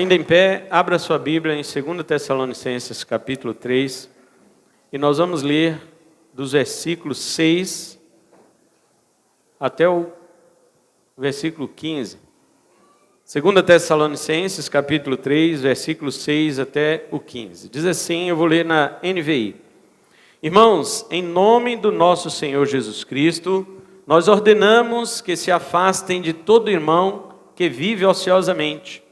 Ainda em pé, abra sua Bíblia em 2 Tessalonicenses capítulo 3 e nós vamos ler dos versículos 6 até o versículo 15. 2 Tessalonicenses capítulo 3, versículos 6 até o 15. Diz assim, eu vou ler na NVI. Irmãos, em nome do nosso Senhor Jesus Cristo, nós ordenamos que se afastem de todo irmão que vive ociosamente,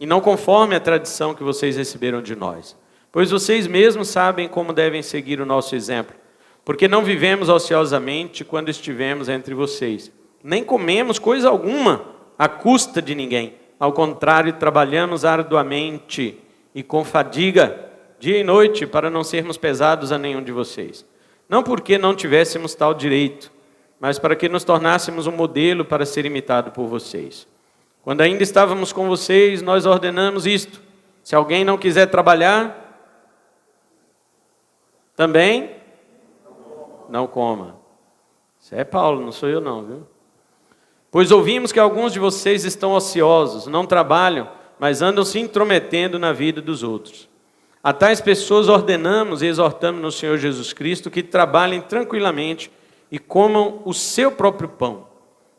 e não conforme a tradição que vocês receberam de nós. Pois vocês mesmos sabem como devem seguir o nosso exemplo, porque não vivemos ociosamente quando estivemos entre vocês, nem comemos coisa alguma à custa de ninguém. Ao contrário, trabalhamos arduamente e com fadiga, dia e noite, para não sermos pesados a nenhum de vocês. Não porque não tivéssemos tal direito, mas para que nos tornássemos um modelo para ser imitado por vocês. Quando ainda estávamos com vocês, nós ordenamos isto: se alguém não quiser trabalhar, também não coma. Isso é Paulo, não sou eu não, viu? Pois ouvimos que alguns de vocês estão ociosos, não trabalham, mas andam se intrometendo na vida dos outros. A tais pessoas ordenamos e exortamos no Senhor Jesus Cristo que trabalhem tranquilamente e comam o seu próprio pão.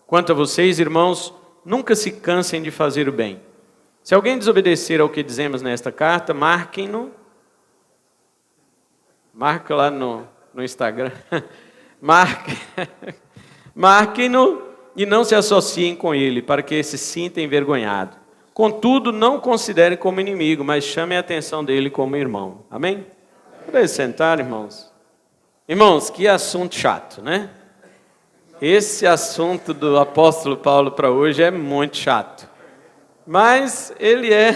Quanto a vocês, irmãos, nunca se cansem de fazer o bem. Se alguém desobedecer ao que dizemos nesta carta, marquem-no. Marca lá no Instagram. Marquem-no e não se associem com ele, para que se sinta envergonhado. Contudo, não considerem como inimigo, mas chamem a atenção dele como irmão. Amém? Podem sentar, irmãos. Irmãos, que assunto chato, né? Esse assunto do apóstolo Paulo para hoje é muito chato. Mas ele é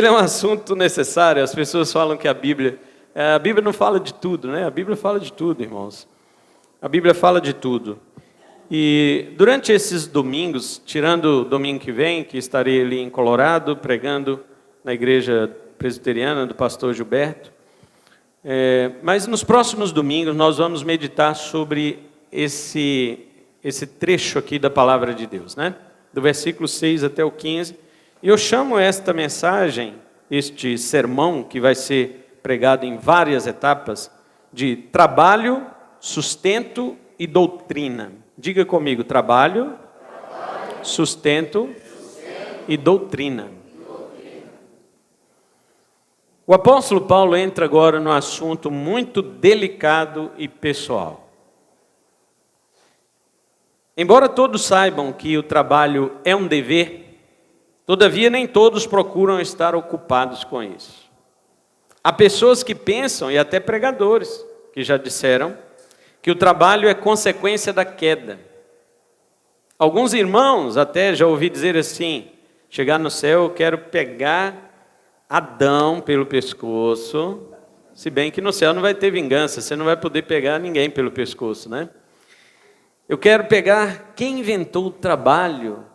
um assunto necessário. As pessoas falam que a Bíblia não fala de tudo, né? A Bíblia fala de tudo, irmãos. A Bíblia fala de tudo. E durante esses domingos, tirando o domingo que vem, que estarei ali em Colorado, pregando na igreja presbiteriana do pastor Gilberto, mas nos próximos domingos nós vamos meditar sobre esse trecho aqui da palavra de Deus, né? Do versículo 6 até o 15. E eu chamo esta mensagem, este sermão que vai ser pregado em várias etapas, de trabalho, sustento e doutrina. Diga comigo, trabalho, sustento e doutrina. O apóstolo Paulo entra agora num assunto muito delicado e pessoal. Embora todos saibam que o trabalho é um dever, todavia nem todos procuram estar ocupados com isso. Há pessoas que pensam, e até pregadores, que já disseram, que o trabalho é consequência da queda. Alguns irmãos até já ouvi dizer assim: chegar no céu eu quero pegar Adão pelo pescoço, se bem que no céu não vai ter vingança, você não vai poder pegar ninguém pelo pescoço, né? Eu quero pegar quem inventou o trabalho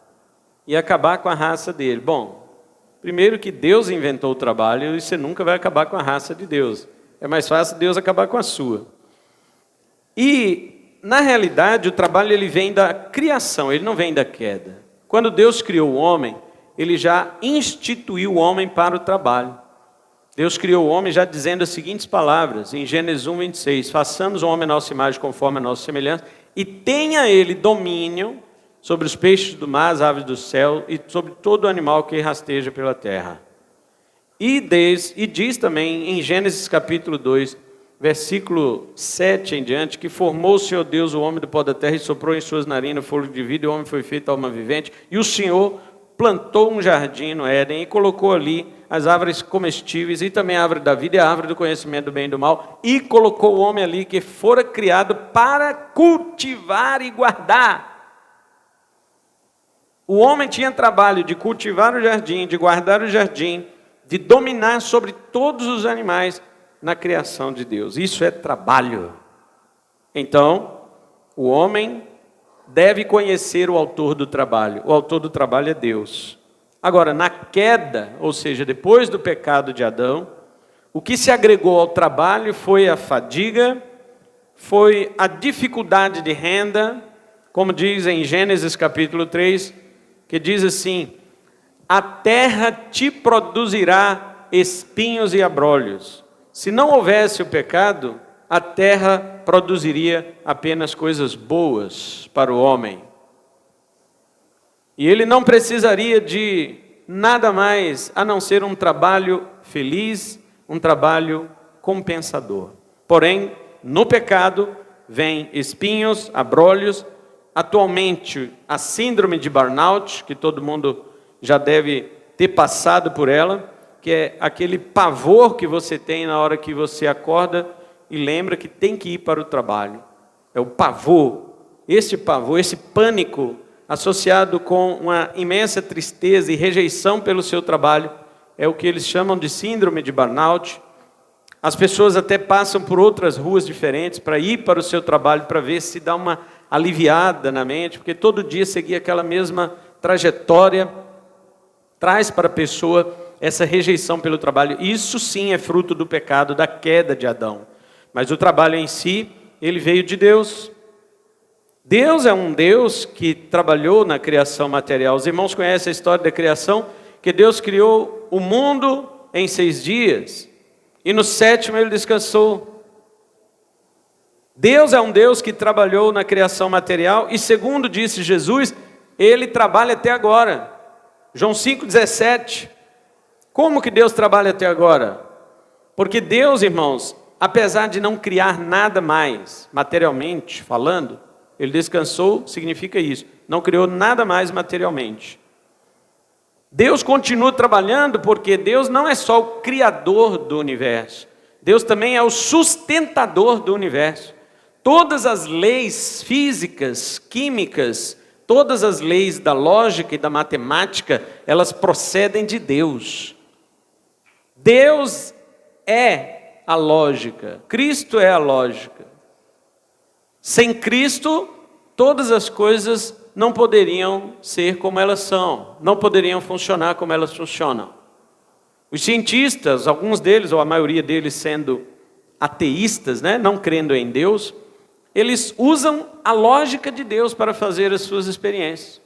e acabar com a raça dele. Bom, primeiro que Deus inventou o trabalho e você nunca vai acabar com a raça de Deus. É mais fácil Deus acabar com a sua. E, na realidade, o trabalho ele vem da criação, ele não vem da queda. Quando Deus criou o homem, ele já instituiu o homem para o trabalho. Deus criou o homem já dizendo as seguintes palavras, em Gênesis 1, 26, façamos o homem a nossa imagem conforme a nossa semelhança, e tenha ele domínio sobre os peixes do mar, as aves do céu, e sobre todo animal que rasteja pela terra. E diz também em Gênesis capítulo 2, versículo 7 em diante, que formou o Senhor Deus o homem do pó da terra e soprou em suas narinas fôlego de vida, e o homem foi feito alma vivente, e o Senhor plantou um jardim no Éden e colocou ali as árvores comestíveis e também a árvore da vida e a árvore do conhecimento do bem e do mal, e colocou o homem ali que fora criado para cultivar e guardar. O homem tinha trabalho de cultivar o jardim, de guardar o jardim, de dominar sobre todos os animais na criação de Deus. Isso é trabalho. Então, o homem deve conhecer o autor do trabalho. O autor do trabalho é Deus. Agora, na queda, ou seja, depois do pecado de Adão, o que se agregou ao trabalho foi a fadiga, foi a dificuldade de renda, como diz em Gênesis capítulo 3, que diz assim: a terra te produzirá espinhos e abrolhos. Se não houvesse o pecado, a terra produziria apenas coisas boas para o homem. E ele não precisaria de nada mais a não ser um trabalho feliz, um trabalho compensador. Porém, no pecado, vem espinhos, abrolhos. Atualmente, a síndrome de burnout, que todo mundo já deve ter passado por ela, que é aquele pavor que você tem na hora que você acorda e lembra que tem que ir para o trabalho. É o pavor, esse pânico associado com uma imensa tristeza e rejeição pelo seu trabalho, é o que eles chamam de síndrome de burnout. As pessoas até passam por outras ruas diferentes para ir para o seu trabalho, para ver se dá uma aliviada na mente, porque todo dia seguir aquela mesma trajetória traz para a pessoa essa rejeição pelo trabalho. Isso sim é fruto do pecado, da queda de Adão. Mas o trabalho em si, ele veio de Deus. Deus é um Deus que trabalhou na criação material. Os irmãos conhecem a história da criação, que Deus criou o mundo em 6 dias. E no 7º ele descansou. Deus é um Deus que trabalhou na criação material. E segundo disse Jesus, ele trabalha até agora. João 5,17. Como que Deus trabalha até agora? Porque Deus, irmãos, apesar de não criar nada mais, materialmente falando, ele descansou, significa isso. Não criou nada mais materialmente. Deus continua trabalhando porque Deus não é só o criador do universo. Deus também é o sustentador do universo. Todas as leis físicas, químicas, todas as leis da lógica e da matemática, elas procedem de Deus. Deus é a lógica, Cristo é a lógica. Sem Cristo, todas as coisas não poderiam ser como elas são, não poderiam funcionar como elas funcionam. Os cientistas, alguns deles, ou a maioria deles sendo ateístas, não crendo em Deus, eles usam a lógica de Deus para fazer as suas experiências.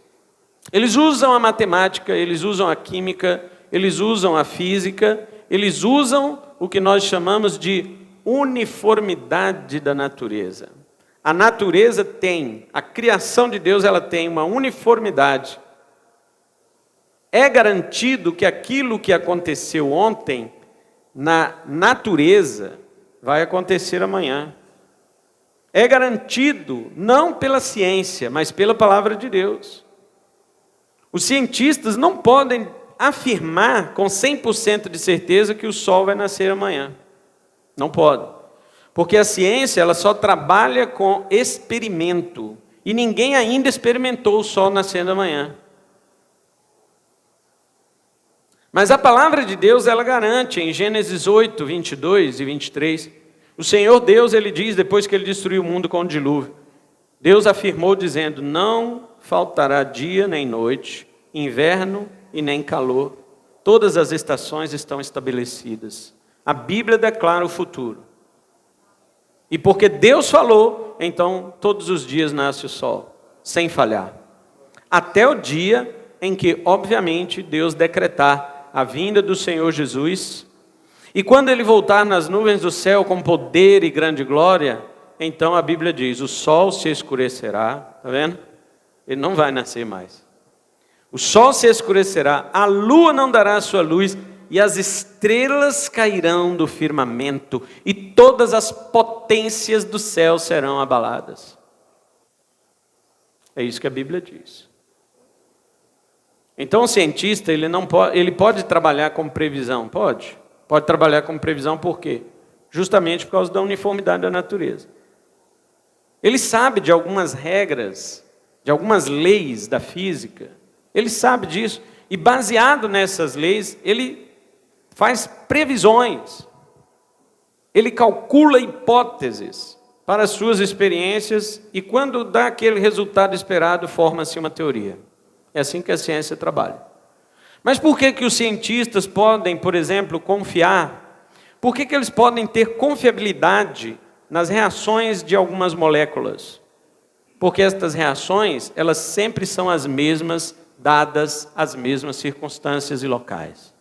Eles usam a matemática, eles usam a química, eles usam a física, eles usam o que nós chamamos de uniformidade da natureza. A natureza tem, a criação de Deus, ela tem uma uniformidade. É garantido que aquilo que aconteceu ontem na natureza vai acontecer amanhã. É garantido não pela ciência, mas pela palavra de Deus. Os cientistas não podem afirmar com 100% de certeza que o sol vai nascer amanhã. Não podem. Porque a ciência, ela só trabalha com experimento. E ninguém ainda experimentou o sol nascendo amanhã. Mas a palavra de Deus, ela garante, em Gênesis 8, 22 e 23, o Senhor Deus, ele diz, depois que ele destruiu o mundo com o dilúvio, Deus afirmou dizendo, não faltará dia nem noite, inverno e nem calor, todas as estações estão estabelecidas. A Bíblia declara o futuro. E porque Deus falou, então todos os dias nasce o sol, sem falhar. Até o dia em que, obviamente, Deus decretar a vinda do Senhor Jesus. E quando ele voltar nas nuvens do céu com poder e grande glória, então a Bíblia diz, o sol se escurecerá, está vendo? Ele não vai nascer mais. O sol se escurecerá, a lua não dará sua luz, e as estrelas cairão do firmamento, e todas as potências do céu serão abaladas. É isso que a Bíblia diz. Então o cientista, ele pode trabalhar com previsão? Pode trabalhar com previsão por quê? Justamente por causa da uniformidade da natureza. Ele sabe de algumas regras, de algumas leis da física, ele sabe disso, e baseado nessas leis, ele faz previsões, ele calcula hipóteses para as suas experiências, e quando dá aquele resultado esperado, forma-se uma teoria. É assim que a ciência trabalha. Mas por que os cientistas podem, por exemplo, confiar? Por que eles podem ter confiabilidade nas reações de algumas moléculas? Porque estas reações, elas sempre são as mesmas dadas as mesmas circunstâncias e locais.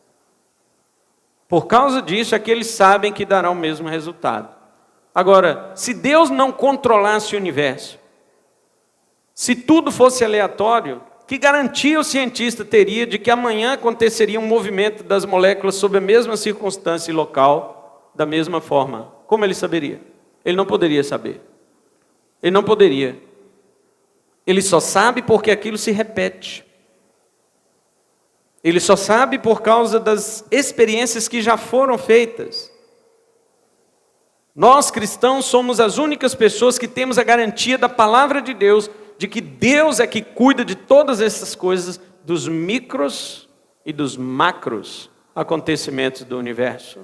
Por causa disso, é que eles sabem que dará o mesmo resultado. Agora, se Deus não controlasse o universo, se tudo fosse aleatório, que garantia o cientista teria de que amanhã aconteceria um movimento das moléculas sob a mesma circunstância e local, da mesma forma? Como ele saberia? Ele não poderia saber. Ele não poderia. Ele só sabe porque aquilo se repete. Ele só sabe por causa das experiências que já foram feitas. Nós cristãos somos as únicas pessoas que temos a garantia da palavra de Deus, de que Deus é que cuida de todas essas coisas, dos micros e dos macros acontecimentos do universo.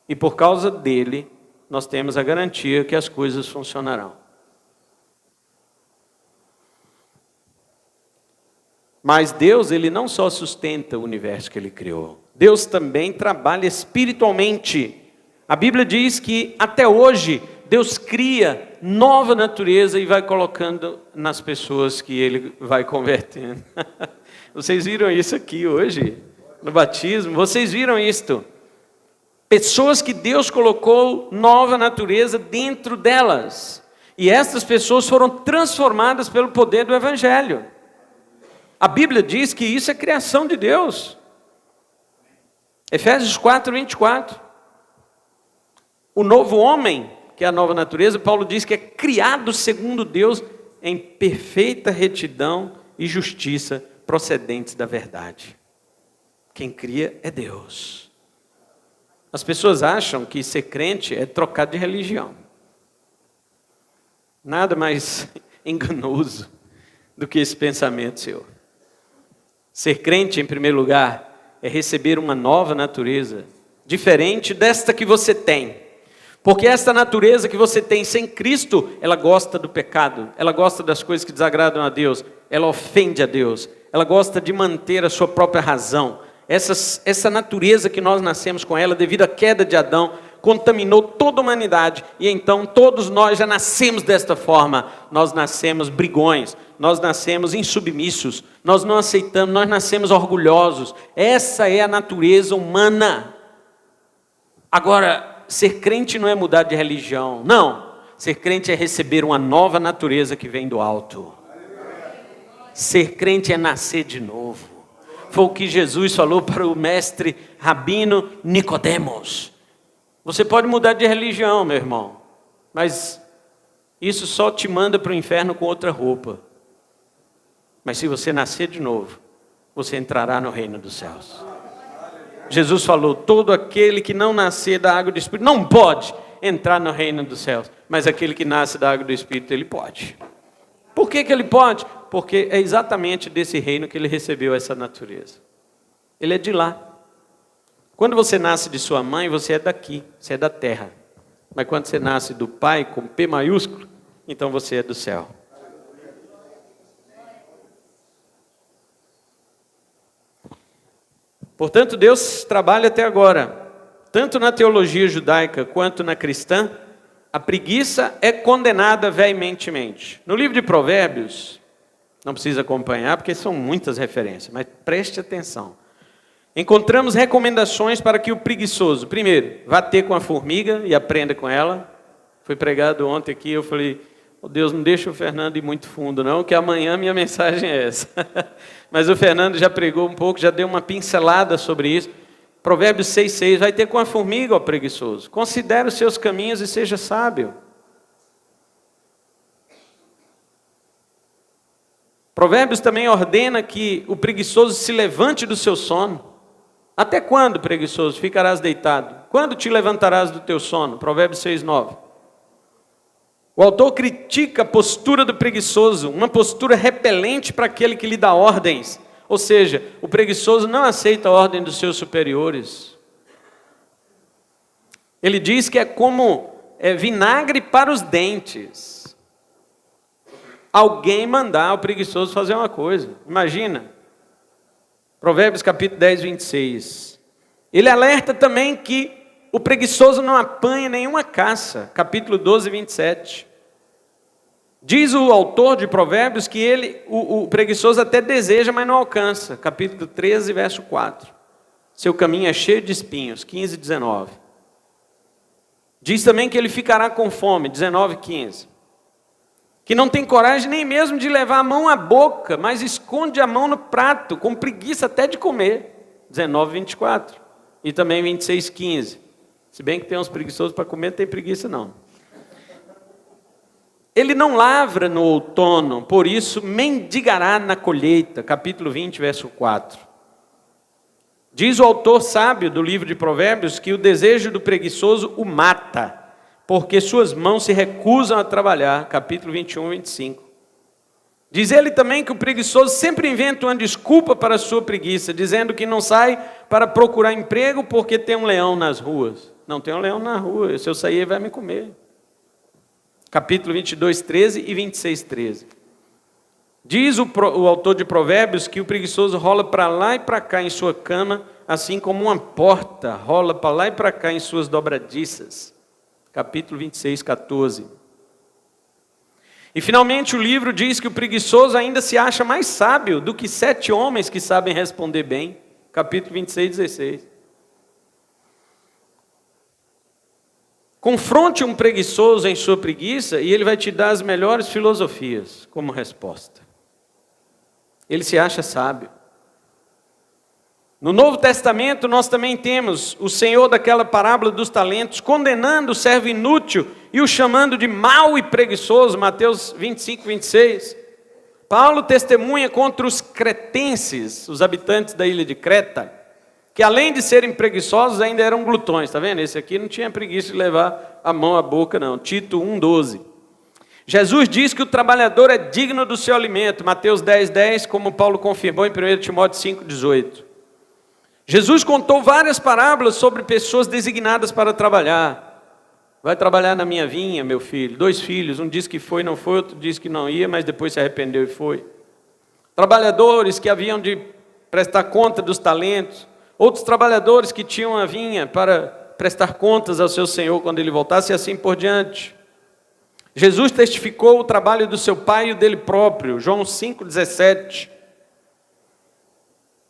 E por causa dele, nós temos a garantia que as coisas funcionarão. Mas Deus, ele não só sustenta o universo que ele criou. Deus também trabalha espiritualmente. A Bíblia diz que até hoje Deus cria nova natureza e vai colocando nas pessoas que ele vai convertendo. Vocês viram isso aqui hoje, no batismo? Vocês viram isto? Pessoas que Deus colocou nova natureza dentro delas. E essas pessoas foram transformadas pelo poder do Evangelho. A Bíblia diz que isso é criação de Deus. Efésios 4, 24. O novo homem, que é a nova natureza, Paulo diz que é criado segundo Deus em perfeita retidão e justiça procedentes da verdade. Quem cria é Deus. As pessoas acham que ser crente é trocar de religião. Nada mais enganoso do que esse pensamento seu. Ser crente, em primeiro lugar, é receber uma nova natureza, diferente desta que você tem. Porque esta natureza que você tem sem Cristo, ela gosta do pecado, ela gosta das coisas que desagradam a Deus, ela ofende a Deus, ela gosta de manter a sua própria razão. Essa natureza que nós nascemos com ela, devido à queda de Adão, contaminou toda a humanidade, e então todos nós já nascemos desta forma. Nós nascemos brigões, nós nascemos insubmissos, nós não aceitamos, nós nascemos orgulhosos. Essa é a natureza humana. Agora, ser crente não é mudar de religião, não. Ser crente é receber uma nova natureza que vem do alto. Ser crente é nascer de novo. Foi o que Jesus falou para o mestre rabino Nicodemos. Você pode mudar de religião, meu irmão, mas isso só te manda para o inferno com outra roupa. Mas se você nascer de novo, você entrará no reino dos céus. Jesus falou, todo aquele que não nascer da água do Espírito não pode entrar no reino dos céus. Mas aquele que nasce da água do Espírito, ele pode. Por que ele pode? Porque é exatamente desse reino que ele recebeu essa natureza. Ele é de lá. Quando você nasce de sua mãe, você é daqui, você é da terra. Mas quando você nasce do Pai, com P maiúsculo, então você é do céu. Portanto, Deus trabalha até agora, tanto na teologia judaica quanto na cristã. A preguiça é condenada veementemente. No livro de Provérbios, não precisa acompanhar, porque são muitas referências, mas preste atenção. Encontramos recomendações para que o preguiçoso, primeiro, vá ter com a formiga e aprenda com ela. Foi pregado ontem aqui, eu falei, oh Deus, não deixa o Fernando ir muito fundo não, que amanhã minha mensagem é essa. Mas o Fernando já pregou um pouco, já deu uma pincelada sobre isso. Provérbios 6,6, vai ter com a formiga, ó preguiçoso. Considere os seus caminhos e seja sábio. Provérbios também ordena que o preguiçoso se levante do seu sono. Até quando, preguiçoso, ficarás deitado? Quando te levantarás do teu sono? Provérbios 6,9. O autor critica a postura do preguiçoso, uma postura repelente para aquele que lhe dá ordens. Ou seja, o preguiçoso não aceita a ordem dos seus superiores. Ele diz que é como vinagre para os dentes. Alguém mandar o preguiçoso fazer uma coisa. Imagina. Provérbios capítulo 10, 26. Ele alerta também que o preguiçoso não apanha nenhuma caça. Capítulo 12, 27. Diz o autor de Provérbios que o preguiçoso até deseja, mas não alcança. Capítulo 13, verso 4. Seu caminho é cheio de espinhos. 15 e 19. Diz também que ele ficará com fome. 19 e 15. Que não tem coragem nem mesmo de levar a mão à boca, mas esconde a mão no prato, com preguiça até de comer. 19 e 24. E também 26 e 15. Se bem que tem uns preguiçosos para comer, não tem preguiça não. Ele não lavra no outono, por isso mendigará na colheita. Capítulo 20, verso 4. Diz o autor sábio do livro de Provérbios que o desejo do preguiçoso o mata, porque suas mãos se recusam a trabalhar. Capítulo 21, 25. Diz ele também que o preguiçoso sempre inventa uma desculpa para a sua preguiça, dizendo que não sai para procurar emprego porque tem um leão nas ruas. Não tem um leão na rua, se eu sair ele vai me comer. Capítulo 22, 13 e 26, 13. Diz o autor de Provérbios que o preguiçoso rola para lá e para cá em sua cama, assim como uma porta rola para lá e para cá em suas dobradiças. Capítulo 26, 14. E finalmente o livro diz que o preguiçoso ainda se acha mais sábio do que 7 homens que sabem responder bem. Capítulo 26, 16. Confronte um preguiçoso em sua preguiça e ele vai te dar as melhores filosofias como resposta. Ele se acha sábio. No Novo Testamento nós também temos o Senhor daquela parábola dos talentos condenando o servo inútil e o chamando de mau e preguiçoso, Mateus 25, 26. Paulo testemunha contra os cretenses, os habitantes da ilha de Creta, que além de serem preguiçosos, ainda eram glutões, está vendo? Esse aqui não tinha preguiça de levar a mão à boca, não. Tito 1,12. Jesus diz que o trabalhador é digno do seu alimento, Mateus 10,10, como Paulo confirmou em 1 Timóteo 5,18. Jesus contou várias parábolas sobre pessoas designadas para trabalhar. Vai trabalhar na minha vinha, meu filho. 2 filhos, um disse que foi, não foi, outro disse que não ia, mas depois se arrependeu e foi. Trabalhadores que haviam de prestar conta dos talentos. Outros trabalhadores que tinham a vinha para prestar contas ao seu Senhor quando ele voltasse e assim por diante. Jesus testificou o trabalho do seu pai e o dele próprio, João 5,17.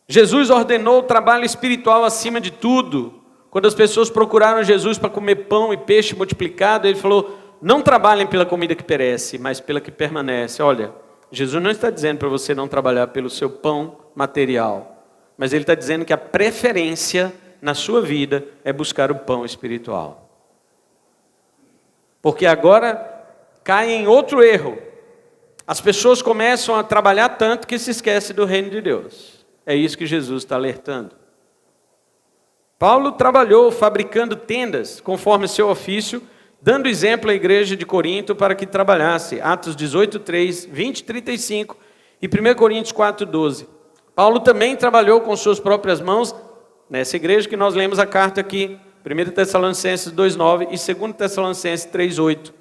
Jesus ordenou o trabalho espiritual acima de tudo. Quando as pessoas procuraram Jesus para comer pão e peixe multiplicado, ele falou, não trabalhem pela comida que perece, mas pela que permanece. Olha, Jesus não está dizendo para você não trabalhar pelo seu pão material. Mas ele está dizendo que a preferência na sua vida é buscar o pão espiritual. Porque agora cai em outro erro. As pessoas começam a trabalhar tanto que se esquecem do reino de Deus. É isso que Jesus está alertando. Paulo trabalhou fabricando tendas conforme seu ofício, dando exemplo à igreja de Corinto para que trabalhasse. Atos 18:3, 20:35 e 1 Coríntios 4:12. Paulo também trabalhou com suas próprias mãos nessa igreja que nós lemos a carta aqui, 1 Tessalonicenses 2:9 e 2 Tessalonicenses 3:8.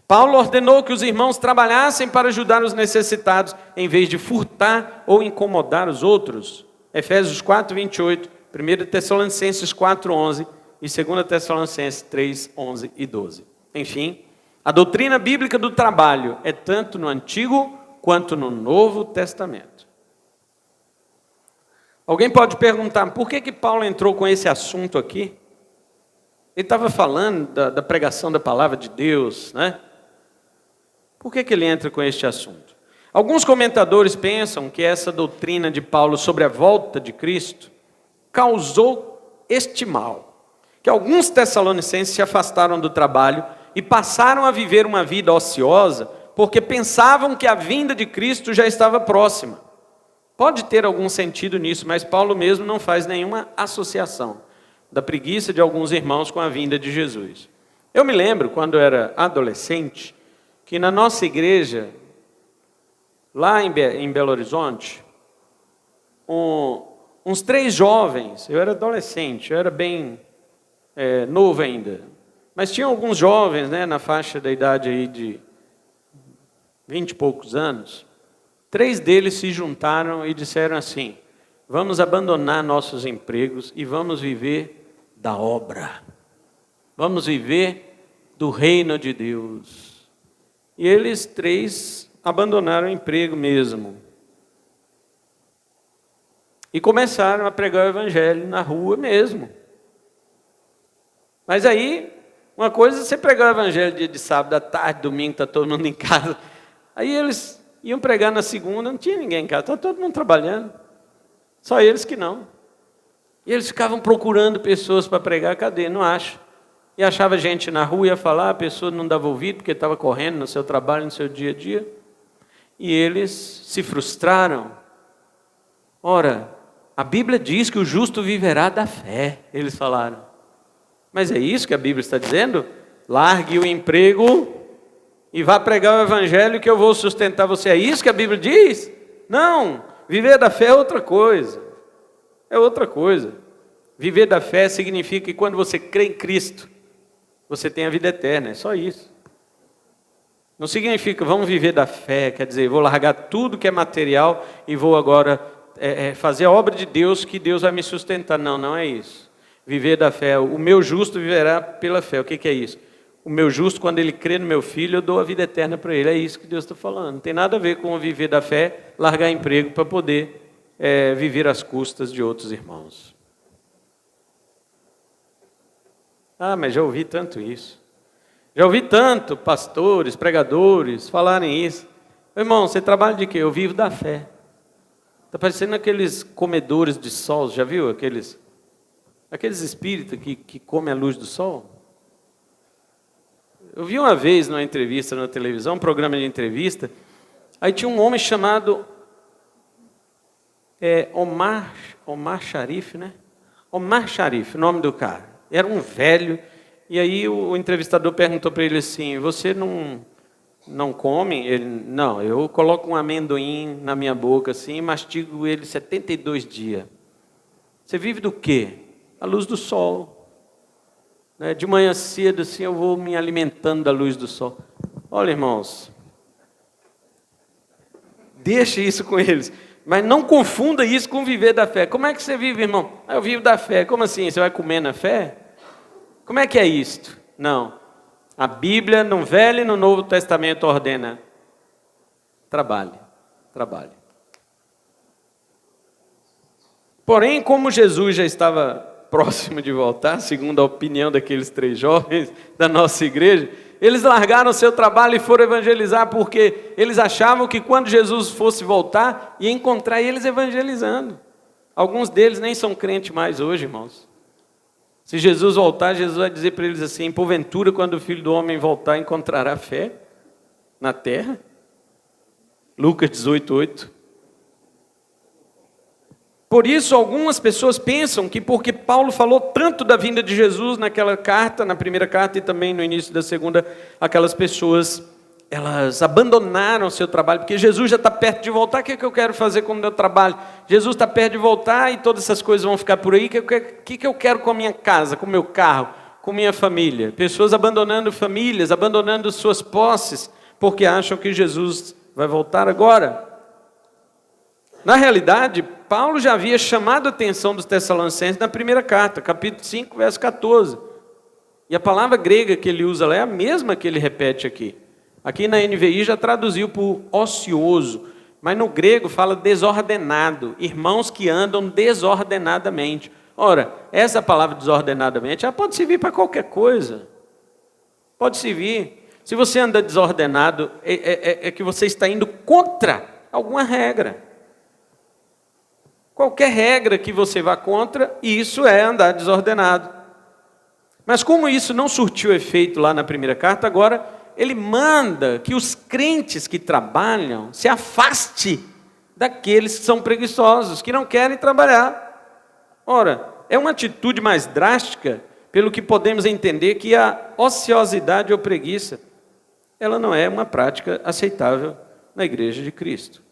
Paulo ordenou que os irmãos trabalhassem para ajudar os necessitados, em vez de furtar ou incomodar os outros. Efésios 4:28, 1 Tessalonicenses 4:11 e 2 Tessalonicenses 3:11 e 12. Enfim, a doutrina bíblica do trabalho é tanto no Antigo quanto no Novo Testamento. Alguém pode perguntar, por que Paulo entrou com esse assunto aqui? Ele estava falando da pregação da palavra de Deus, né? Por que ele entra com este assunto? Alguns comentadores pensam que essa doutrina de Paulo sobre a volta de Cristo causou este mal, que alguns tessalonicenses se afastaram do trabalho e passaram a viver uma vida ociosa, porque pensavam que a vinda de Cristo já estava próxima. Pode ter algum sentido nisso, mas Paulo mesmo não faz nenhuma associação da preguiça de alguns irmãos com a vinda de Jesus. Eu me lembro, quando eu era adolescente, que na nossa igreja, lá em Belo Horizonte, uns 3 jovens, eu era adolescente, eu era bem novo ainda, mas tinha alguns jovens, né, na faixa da idade aí de 20 e poucos anos, 3 deles se juntaram e disseram assim, vamos abandonar nossos empregos e vamos viver da obra. Vamos viver do reino de Deus. E eles 3 abandonaram o emprego mesmo. E começaram a pregar o evangelho na rua mesmo. Mas aí, uma coisa é você pregar o evangelho dia de sábado à tarde, domingo, está todo mundo em casa. Aí eles iam pregar na segunda, não tinha ninguém em casa, estava todo mundo trabalhando. Só eles que não. E eles ficavam procurando pessoas para pregar, cadê? Não acho. E achava gente na rua, ia falar, a pessoa não dava ouvido, porque estava correndo no seu trabalho, no seu dia a dia. E eles se frustraram. Ora, a Bíblia diz que o justo viverá da fé, eles falaram. Mas é isso que a Bíblia está dizendo? Largue o emprego e vá pregar o evangelho que eu vou sustentar você. É isso que a Bíblia diz? Não, viver da fé é outra coisa. É outra coisa. Viver da fé significa que quando você crê em Cristo, você tem a vida eterna, é só isso. Não significa vamos viver da fé, quer dizer, vou largar tudo que é material e vou agora fazer a obra de Deus que Deus vai me sustentar. Não, não é isso. Viver da fé, o meu justo viverá pela fé. O que é isso? O meu justo, quando ele crê no meu filho, eu dou a vida eterna para ele. É isso que Deus está falando. Não tem nada a ver com viver da fé, largar emprego para poder viver às custas de outros irmãos. Ah, mas já ouvi tanto isso. Já ouvi tanto pastores, pregadores falarem isso. Irmão, você trabalha de quê? Eu vivo da fé. Está parecendo aqueles comedores de sol, já viu? Aqueles espíritos que comem a luz do sol. Eu vi uma vez numa entrevista na televisão, um programa de entrevista, aí tinha um homem chamado Omar Sharif, né? Omar Sharif, o nome do cara. Era um velho, e aí o entrevistador perguntou para ele assim, você não come? Ele, não, eu coloco um amendoim na minha boca assim, e mastigo ele 72 dias. Você vive do quê? A luz do sol. De manhã cedo assim eu vou me alimentando da luz do sol. Olha, irmãos, deixe isso com eles, mas não confunda isso com viver da fé. Como é que você vive, irmão? Eu vivo da fé. Como assim? Você vai comer na fé? Como é que é isto? Não. A Bíblia, no Velho e no Novo Testamento, ordena: trabalhe, trabalhe. Porém, como Jesus já estava próximo de voltar, segundo a opinião daqueles 3 jovens da nossa igreja, eles largaram seu trabalho e foram evangelizar, porque eles achavam que quando Jesus fosse voltar, ia encontrar eles evangelizando. Alguns deles nem são crentes mais hoje, irmãos. Se Jesus voltar, Jesus vai dizer para eles assim, porventura, quando o Filho do Homem voltar, encontrará fé na terra? Lucas 18:8. Por isso, algumas pessoas pensam que porque Paulo falou tanto da vinda de Jesus naquela carta, na primeira carta e também no início da segunda, aquelas pessoas, elas abandonaram o seu trabalho, porque Jesus já está perto de voltar, o que é que eu quero fazer com o meu trabalho? Jesus está perto de voltar e todas essas coisas vão ficar por aí, o que eu quero com a minha casa, com o meu carro, com minha família? Pessoas abandonando famílias, abandonando suas posses, porque acham que Jesus vai voltar agora. Na realidade, Paulo já havia chamado a atenção dos Tessalonicenses na primeira carta, capítulo 5, verso 14. E a palavra grega que ele usa lá é a mesma que ele repete aqui. Aqui na NVI já traduziu por ocioso, mas no grego fala desordenado, irmãos que andam desordenadamente. Ora, essa palavra desordenadamente, ela pode servir para qualquer coisa. Pode servir. Se você anda desordenado, é que você está indo contra alguma regra. Qualquer regra que você vá contra, isso é andar desordenado. Mas como isso não surtiu efeito lá na primeira carta, agora ele manda que os crentes que trabalham se afaste daqueles que são preguiçosos, que não querem trabalhar. Ora, é uma atitude mais drástica, pelo que podemos entender que a ociosidade ou preguiça, ela não é uma prática aceitável na igreja de Cristo.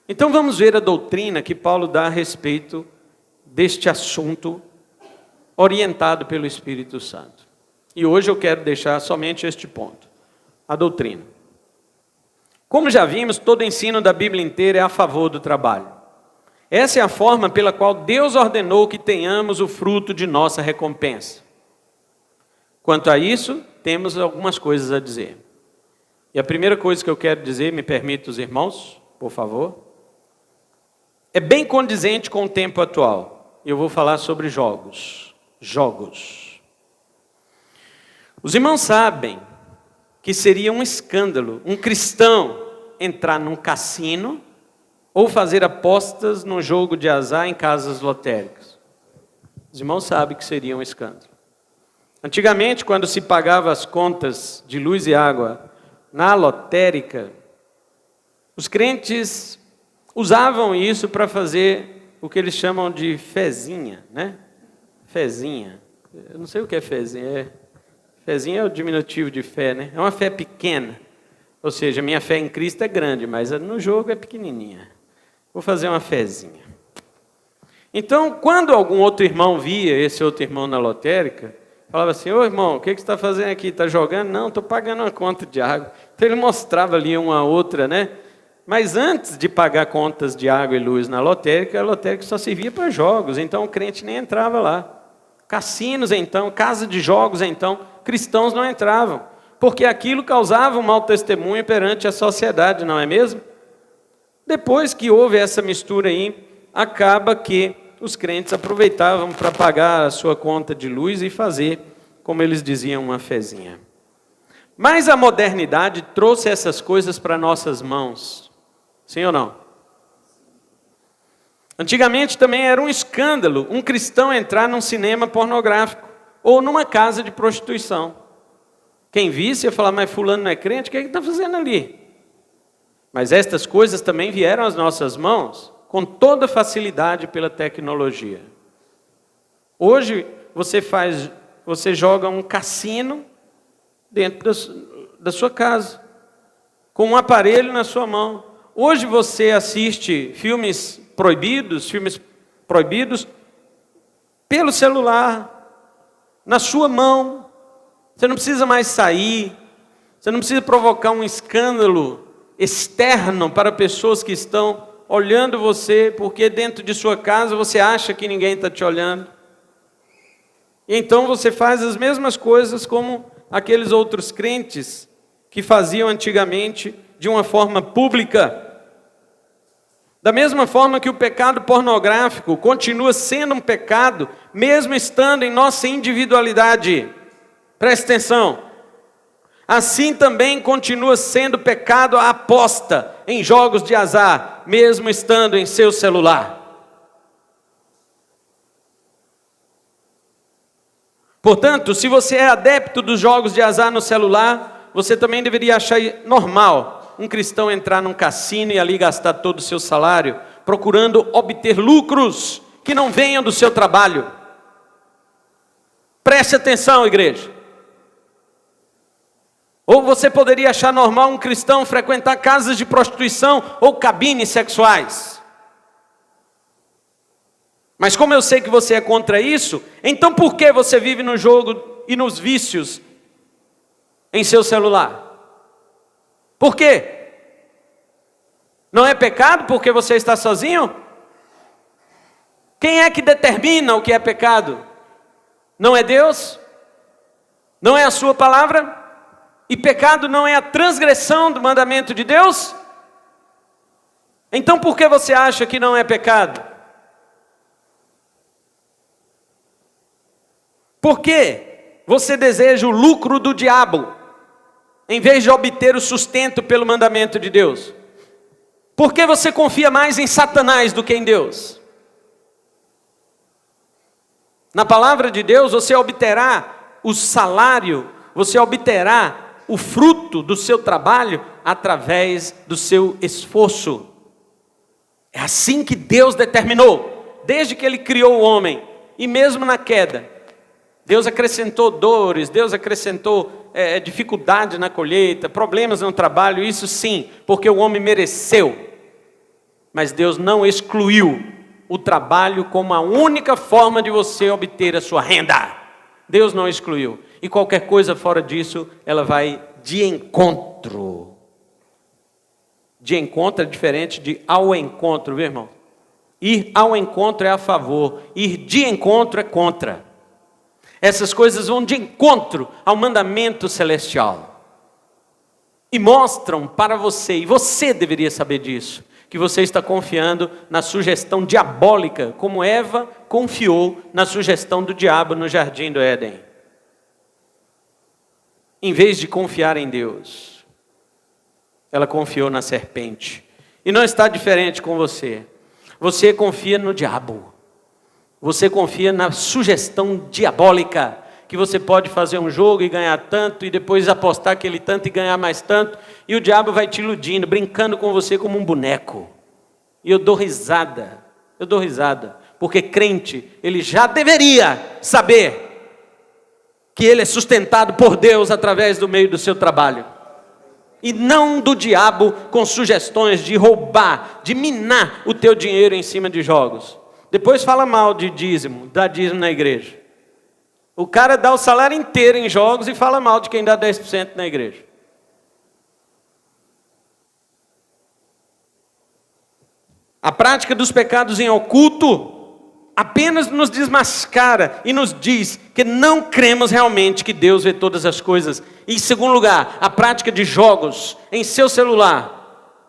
Então vamos ver a doutrina que Paulo dá a respeito deste assunto, orientado pelo Espírito Santo. E hoje eu quero deixar somente este ponto, a doutrina. Como já vimos, todo ensino da Bíblia inteira é a favor do trabalho. Essa é a forma pela qual Deus ordenou que tenhamos o fruto de nossa recompensa. Quanto a isso, temos algumas coisas a dizer. E a primeira coisa que eu quero dizer, me permita os irmãos, por favor, é bem condizente com o tempo atual. Eu vou falar sobre jogos. Jogos. Os irmãos sabem que seria um escândalo um cristão entrar num cassino ou fazer apostas num jogo de azar em casas lotéricas. Os irmãos sabem que seria um escândalo. Antigamente, quando se pagava as contas de luz e água na lotérica, os crentes usavam isso para fazer o que eles chamam de fezinha, né? Fezinha. Eu não sei o que é fezinha. Fezinha é o diminutivo de fé, né? É uma fé pequena. Ou seja, minha fé em Cristo é grande, mas no jogo é pequenininha. Vou fazer uma fezinha. Então, quando algum outro irmão via esse outro irmão na lotérica, falava assim: ô irmão, o que você está fazendo aqui? Está jogando? Não, estou pagando uma conta de água. Então ele mostrava ali uma outra, né? Mas antes de pagar contas de água e luz na lotérica, a lotérica só servia para jogos, então o crente nem entrava lá. Cassinos então, casa de jogos então, cristãos não entravam, porque aquilo causava um mau testemunho perante a sociedade, não é mesmo? Depois que houve essa mistura aí, acaba que os crentes aproveitavam para pagar a sua conta de luz e fazer, como eles diziam, uma fezinha. Mas a modernidade trouxe essas coisas para nossas mãos. Sim ou não? Antigamente também era um escândalo um cristão entrar num cinema pornográfico ou numa casa de prostituição. Quem visse ia falar: mas fulano não é crente, o que ele está fazendo ali? Mas estas coisas também vieram às nossas mãos com toda facilidade pela tecnologia. Hoje você joga um cassino dentro da sua casa, com um aparelho na sua mão. Hoje você assiste filmes proibidos pelo celular, na sua mão. Você não precisa mais sair, você não precisa provocar um escândalo externo para pessoas que estão olhando você, porque dentro de sua casa você acha que ninguém está te olhando. E então você faz as mesmas coisas como aqueles outros crentes que faziam antigamente de uma forma pública. Da mesma forma que o pecado pornográfico continua sendo um pecado, mesmo estando em nossa individualidade. Preste atenção. Assim também continua sendo pecado a aposta em jogos de azar, mesmo estando em seu celular. Portanto, se você é adepto dos jogos de azar no celular, você também deveria achar normal um cristão entrar num cassino e ali gastar todo o seu salário, procurando obter lucros que não venham do seu trabalho. Preste atenção, igreja. Ou você poderia achar normal um cristão frequentar casas de prostituição ou cabines sexuais. Mas como eu sei que você é contra isso, então por que você vive no jogo e nos vícios em seu celular? Por quê? Não é pecado porque você está sozinho? Quem é que determina o que é pecado? Não é Deus? Não é a sua palavra? E pecado não é a transgressão do mandamento de Deus? Então por que você acha que não é pecado? Por que você deseja o lucro do diabo em vez de obter o sustento pelo mandamento de Deus? Por que você confia mais em Satanás do que em Deus? Na palavra de Deus você obterá o salário, você obterá o fruto do seu trabalho através do seu esforço. É assim que Deus determinou, desde que Ele criou o homem, e mesmo na queda. Deus acrescentou dores, Deus acrescentou dificuldade na colheita, problemas no trabalho, isso sim, porque o homem mereceu. Mas Deus não excluiu o trabalho como a única forma de você obter a sua renda. Deus não excluiu. E qualquer coisa fora disso, ela vai de encontro. De encontro é diferente de ao encontro, viu, irmão? Ir ao encontro é a favor, ir de encontro é contra. Essas coisas vão de encontro ao mandamento celestial. E mostram para você, e você deveria saber disso, que você está confiando na sugestão diabólica, como Eva confiou na sugestão do diabo no jardim do Éden. Em vez de confiar em Deus, ela confiou na serpente. E não está diferente com você. Você confia no diabo. Você confia na sugestão diabólica, que você pode fazer um jogo e ganhar tanto, e depois apostar aquele tanto e ganhar mais tanto, e o diabo vai te iludindo, brincando com você como um boneco. E eu dou risada, porque crente, ele já deveria saber que ele é sustentado por Deus através do meio do seu trabalho. E não do diabo com sugestões de roubar, de minar o teu dinheiro em cima de jogos. Depois fala mal de dízimo, dá dízimo na igreja. O cara dá o salário inteiro em jogos e fala mal de quem dá 10% na igreja. A prática dos pecados em oculto apenas nos desmascara e nos diz que não cremos realmente que Deus vê todas as coisas. E em segundo lugar, a prática de jogos em seu celular,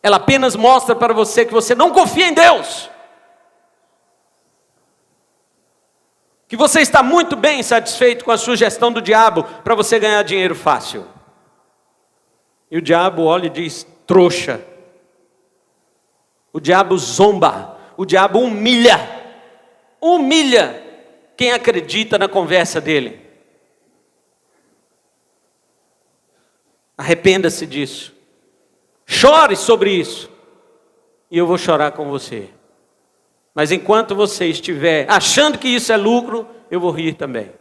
ela apenas mostra para você que você não confia em Deus. Que você está muito bem satisfeito com a sugestão do diabo para você ganhar dinheiro fácil. E o diabo olha e diz: trouxa. O diabo zomba. O diabo humilha quem acredita na conversa dele. Arrependa-se disso. Chore sobre isso. E eu vou chorar com você. Mas enquanto você estiver achando que isso é lucro, eu vou rir também.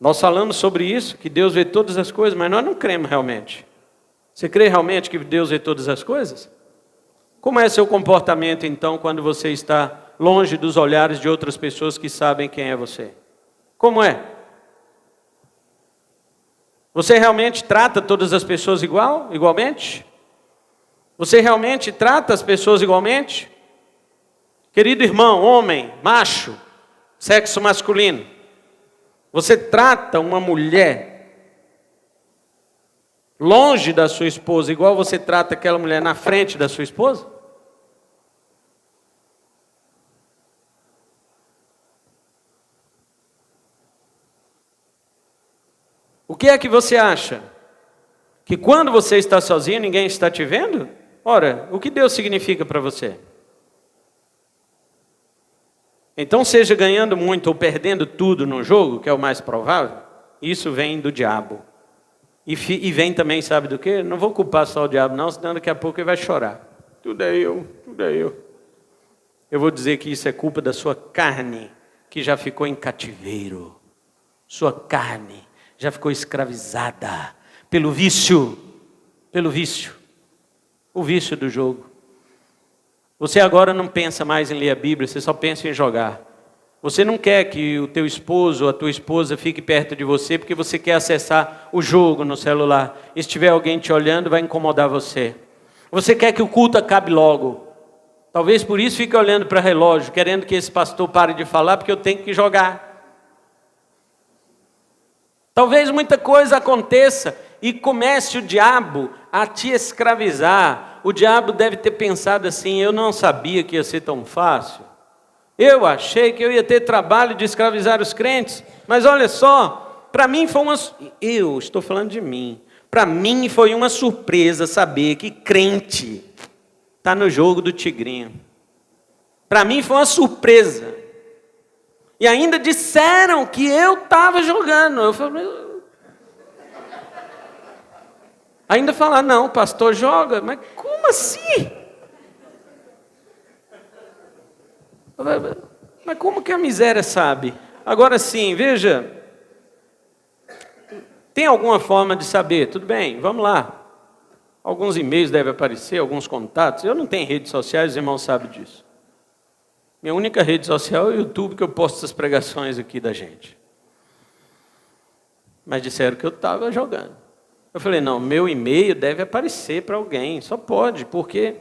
Nós falamos sobre isso, que Deus vê todas as coisas, mas nós não cremos realmente. Você crê realmente que Deus vê todas as coisas? Como é seu comportamento então quando você está longe dos olhares de outras pessoas que sabem quem é você? Como é? Você realmente trata todas as pessoas igualmente? Você realmente trata as pessoas igualmente? Querido irmão, homem, macho, sexo masculino, você trata uma mulher longe da sua esposa igual você trata aquela mulher na frente da sua esposa? O que é que você acha? Que quando você está sozinho, ninguém está te vendo? Ora, o que Deus significa para você? Então, seja ganhando muito ou perdendo tudo no jogo, que é o mais provável, isso vem do diabo. E vem também, sabe do quê? Não vou culpar só o diabo não, senão daqui a pouco ele vai chorar. Tudo é eu. Eu vou dizer que isso é culpa da sua carne, que já ficou em cativeiro. Sua carne já ficou escravizada pelo vício. O vício do jogo. Você agora não pensa mais em ler a Bíblia, você só pensa em jogar. Você não quer que o teu esposo ou a tua esposa fique perto de você porque você quer acessar o jogo no celular. E se tiver alguém te olhando, vai incomodar você. Você quer que o culto acabe logo. Talvez por isso fique olhando para o relógio, querendo que esse pastor pare de falar porque eu tenho que jogar. Talvez muita coisa aconteça e comece o diabo a te escravizar. O diabo deve ter pensado assim: eu não sabia que ia ser tão fácil. Eu achei que eu ia ter trabalho de escravizar os crentes. Mas olha só, para mim foi eu estou falando de mim. Para mim foi uma surpresa saber que crente está no jogo do tigrinho. Para mim foi uma surpresa. E ainda disseram que eu estava jogando. Eu falei... Ainda falaram: não, o pastor joga. Mas como assim? Mas como que a miséria sabe? Agora sim, veja. Tem alguma forma de saber? Tudo bem, vamos lá. Alguns e-mails devem aparecer, alguns contatos. Eu não tenho redes sociais, os irmãos sabem disso. Minha única rede social é o YouTube, que eu posto essas pregações aqui da gente. Mas disseram que eu estava jogando. Eu falei: não, meu e-mail deve aparecer para alguém. Só pode, porque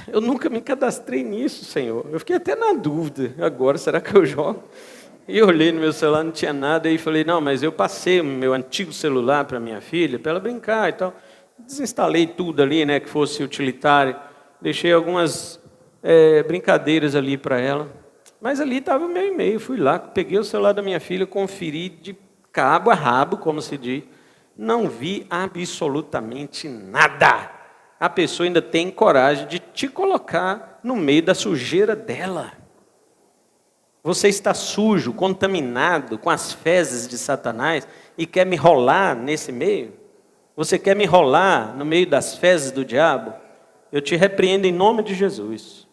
Eu nunca me cadastrei nisso, Senhor. Eu fiquei até na dúvida. Agora, será que eu jogo? E eu olhei no meu celular, não tinha nada. E falei, não, mas eu passei o meu antigo celular para minha filha, para ela brincar e tal. Desinstalei tudo ali, né, que fosse utilitário. Deixei algumas brincadeiras ali para ela. Mas ali estava o meu e-mail. Fui lá, peguei o celular da minha filha, conferi de cabo a rabo, como se diz. Não vi absolutamente nada. A pessoa ainda tem coragem de te colocar no meio da sujeira dela. Você está sujo, contaminado com as fezes de Satanás e quer me enrolar nesse meio? Você quer me enrolar no meio das fezes do diabo? Eu te repreendo em nome de Jesus.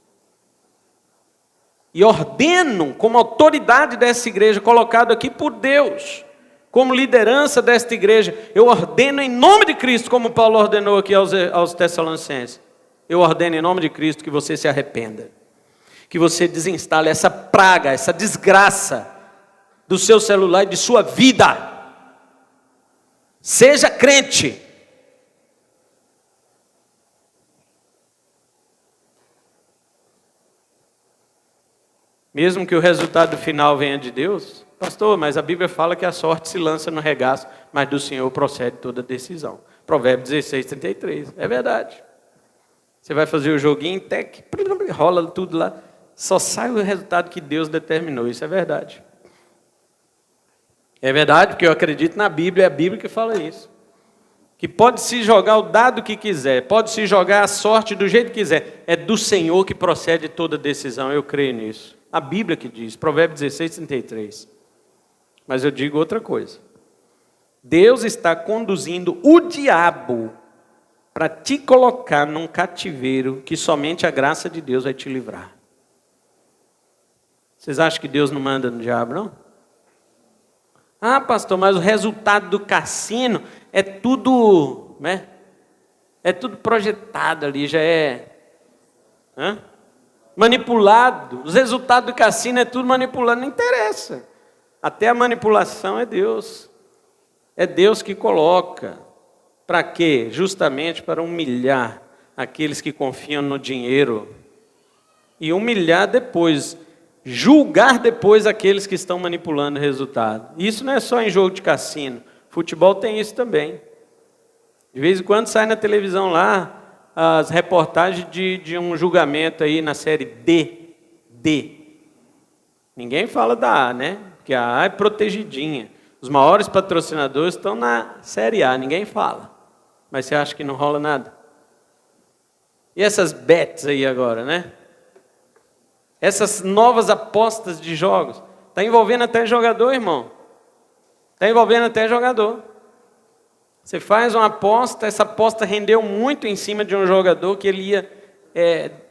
E ordeno, como autoridade dessa igreja, colocado aqui por Deus, como liderança desta igreja, eu ordeno em nome de Cristo, como Paulo ordenou aqui aos Tessalonicenses. Eu ordeno em nome de Cristo que você se arrependa. Que você desinstale essa praga, essa desgraça do seu celular e de sua vida. Seja crente. Mesmo que o resultado final venha de Deus, pastor, mas a Bíblia fala que a sorte se lança no regaço, mas do Senhor procede toda decisão. Provérbios 16, 33. É verdade. Você vai fazer o joguinho, tec, rola tudo lá. Só sai o resultado que Deus determinou. Isso é verdade. É verdade, porque eu acredito na Bíblia, é a Bíblia que fala isso. Que pode-se jogar o dado que quiser, pode-se jogar a sorte do jeito que quiser. É do Senhor que procede toda decisão, eu creio nisso. A Bíblia que diz, Provérbios 16, 33. Mas eu digo outra coisa. Deus está conduzindo o diabo para te colocar num cativeiro que somente a graça de Deus vai te livrar. Vocês acham que Deus não manda no diabo, não? Ah, pastor, mas o resultado do cassino é tudo, né? É tudo projetado ali, já é manipulado. Os resultados do cassino é tudo manipulado, não interessa. Até a manipulação é Deus. É Deus que coloca. Para quê? Justamente para humilhar aqueles que confiam no dinheiro. E humilhar depois, julgar depois aqueles que estão manipulando o resultado. Isso não é só em jogo de cassino. Futebol tem isso também. De vez em quando sai na televisão lá as reportagens de um julgamento aí na série D. Ninguém fala da A, né? Porque a A é protegidinha. Os maiores patrocinadores estão na série A, ninguém fala. Mas você acha que não rola nada? E essas bets aí agora, né? Essas novas apostas de jogos. Está envolvendo até jogador, irmão. Está envolvendo até jogador. Você faz uma aposta, essa aposta rendeu muito em cima de um jogador que ele ia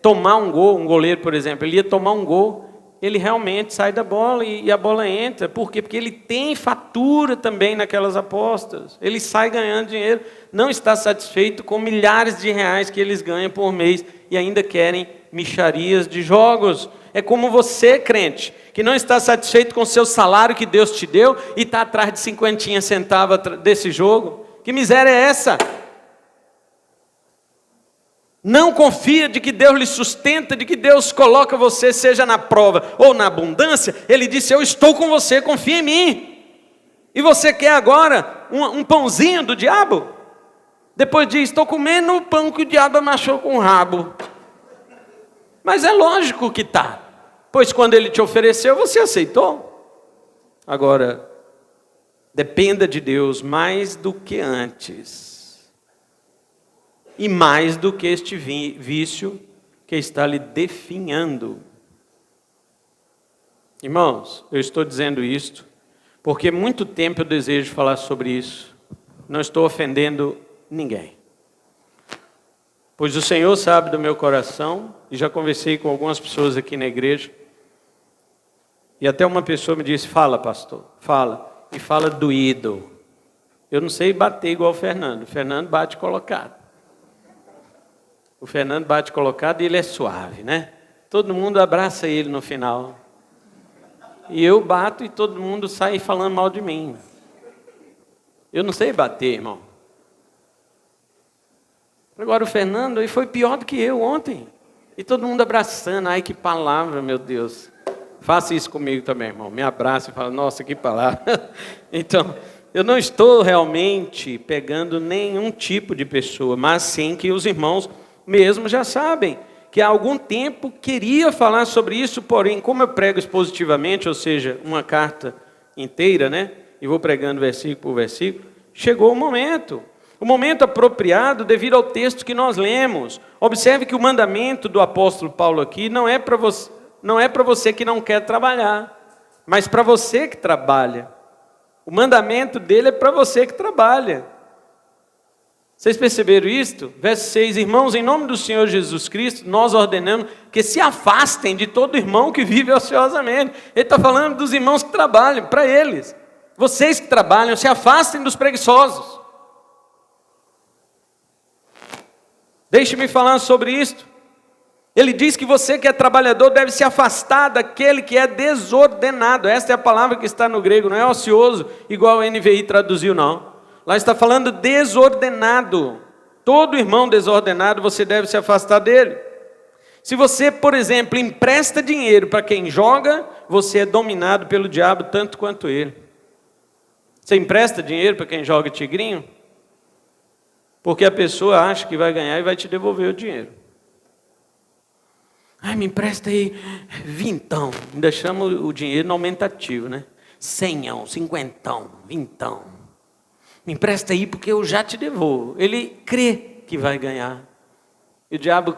tomar um gol, um goleiro, por exemplo. Ele ia tomar um gol, ele realmente sai da bola e a bola entra. Por quê? Porque ele tem fatura também naquelas apostas. Ele sai ganhando dinheiro, não está satisfeito com milhares de reais que eles ganham por mês e ainda querem mixarias de jogos. É como você, crente, que não está satisfeito com o seu salário que Deus te deu e está atrás de 50 centavos desse jogo. Que miséria é essa? Não confia de que Deus lhe sustenta, de que Deus coloca você, seja na prova ou na abundância. Ele disse, eu estou com você, confia em mim. E você quer agora um pãozinho do diabo? Depois diz, estou comendo o pão que o diabo amassou com o rabo. Mas é lógico que está. Pois quando ele te ofereceu, você aceitou. Agora, dependa de Deus mais do que antes. E mais do que este vício que está lhe definhando. Irmãos, eu estou dizendo isto porque muito tempo eu desejo falar sobre isso. Não estou ofendendo ninguém. Pois o Senhor sabe do meu coração, e já conversei com algumas pessoas aqui na igreja, e até uma pessoa me disse, fala pastor, fala, e fala doído. Eu não sei bater igual o Fernando bate colocado. O Fernando bate colocado e ele é suave, né? Todo mundo abraça ele no final. E eu bato e todo mundo sai falando mal de mim. Eu não sei bater, irmão. Agora o Fernando, ele foi pior do que eu ontem. E todo mundo abraçando. Ai, que palavra, meu Deus. Faça isso comigo também, irmão. Me abraça e fala, nossa, que palavra. Então, eu não estou realmente pegando nenhum tipo de pessoa, mas sim que os irmãos mesmo já sabem que há algum tempo queria falar sobre isso, porém, como eu prego expositivamente, ou seja, uma carta inteira, né? E vou pregando versículo por versículo, chegou o momento apropriado devido ao texto que nós lemos. Observe que o mandamento do apóstolo Paulo aqui não é para você que não quer trabalhar, mas para você que trabalha. O mandamento dele é para você que trabalha. Vocês perceberam isto? Verso 6, irmãos, em nome do Senhor Jesus Cristo, nós ordenamos que se afastem de todo irmão que vive ociosamente. Ele está falando dos irmãos que trabalham, para eles. Vocês que trabalham, se afastem dos preguiçosos. Deixe-me falar sobre isto. Ele diz que você que é trabalhador deve se afastar daquele que é desordenado. Esta é a palavra que está no grego, não é ocioso, igual a NVI traduziu, não. Lá está falando desordenado. Todo irmão desordenado, você deve se afastar dele. Se você, por exemplo, empresta dinheiro para quem joga, você é dominado pelo diabo tanto quanto ele. Você empresta dinheiro para quem joga tigrinho? Porque a pessoa acha que vai ganhar e vai te devolver o dinheiro. Ai, me empresta aí vintão. Ainda chama o dinheiro no aumentativo, né? Cenhão, cinquentão, vintão. Me empresta aí porque eu já te devolvo. Ele crê que vai ganhar. E o diabo,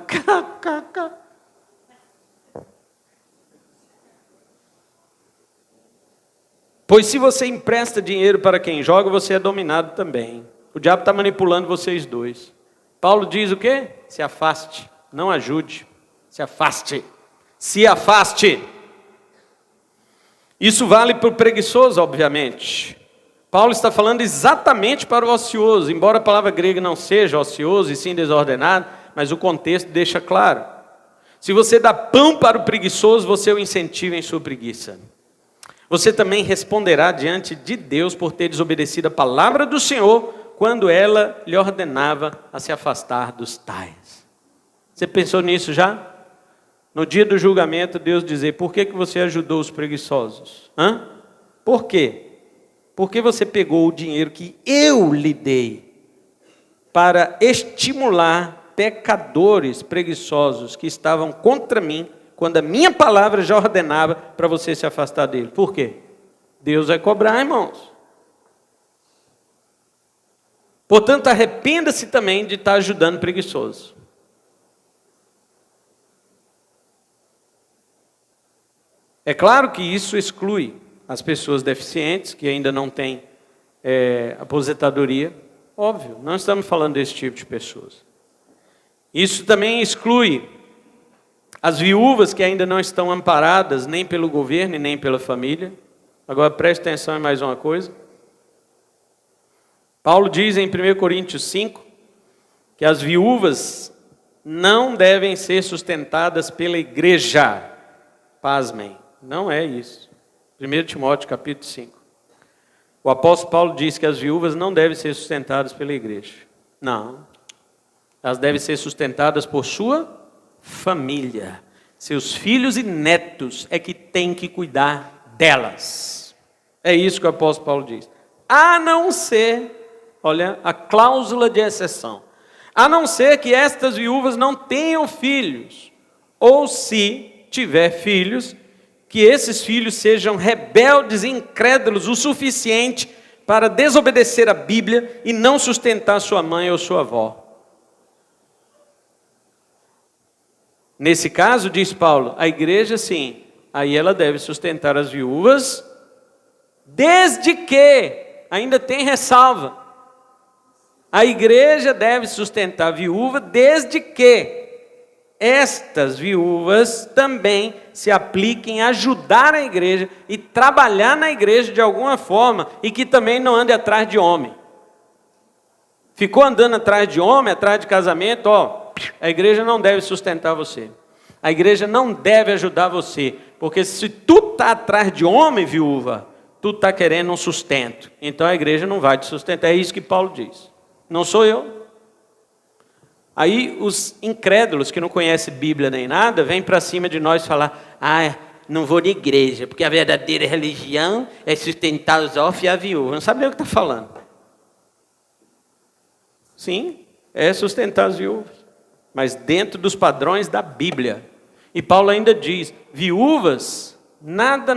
Pois se você empresta dinheiro para quem joga, você é dominado também. O diabo está manipulando vocês dois. Paulo diz o quê? Se afaste, não ajude. Se afaste. Se afaste. Isso vale para o preguiçoso, obviamente. Paulo está falando exatamente para o ocioso, embora a palavra grega não seja ocioso e sim desordenado, mas o contexto deixa claro. Se você dá pão para o preguiçoso, você o incentiva em sua preguiça. Você também responderá diante de Deus por ter desobedecido a palavra do Senhor, quando ela lhe ordenava a se afastar dos tais. Você pensou nisso já? No dia do julgamento, Deus dizer, por que você ajudou os preguiçosos? Por quê? Porque você pegou o dinheiro que eu lhe dei para estimular pecadores preguiçosos que estavam contra mim, quando a minha palavra já ordenava para você se afastar dele. Por quê? Deus vai cobrar, irmãos. Portanto, arrependa-se também de estar ajudando preguiçoso. É claro que isso exclui as pessoas deficientes, que ainda não têm aposentadoria. Óbvio, não estamos falando desse tipo de pessoas. Isso também exclui as viúvas que ainda não estão amparadas, nem pelo governo e nem pela família. Agora preste atenção em mais uma coisa. Paulo diz em 1 Coríntios 5, que as viúvas não devem ser sustentadas pela igreja. Pasmem, não é isso. 1 Timóteo capítulo 5. O apóstolo Paulo diz que as viúvas não devem ser sustentadas pela igreja. Não. Elas devem ser sustentadas por sua família. Seus filhos e netos é que têm que cuidar delas. É isso que o apóstolo Paulo diz. A não ser, olha, a cláusula de exceção. A não ser que estas viúvas não tenham filhos. Ou se tiver filhos, que esses filhos sejam rebeldes e incrédulos o suficiente para desobedecer a Bíblia e não sustentar sua mãe ou sua avó. Nesse caso, diz Paulo, a igreja sim, aí ela deve sustentar as viúvas, desde que, ainda tem ressalva, a igreja deve sustentar a viúva desde que estas viúvas também se apliquem a ajudar a igreja e trabalhar na igreja de alguma forma e que também não ande atrás de homem. Ficou andando atrás de homem, atrás de casamento, a igreja não deve sustentar você. A igreja não deve ajudar você, porque se tu está atrás de homem, viúva, tu está querendo um sustento. Então a igreja não vai te sustentar. É isso que Paulo diz. Não sou eu. Aí os incrédulos que não conhecem Bíblia nem nada, vêm para cima de nós falar: não vou na igreja, porque a verdadeira religião é sustentar os órfãos e a viúva. Não sabe nem o que está falando. Sim, é sustentar as viúvas, mas dentro dos padrões da Bíblia. E Paulo ainda diz: viúvas, nada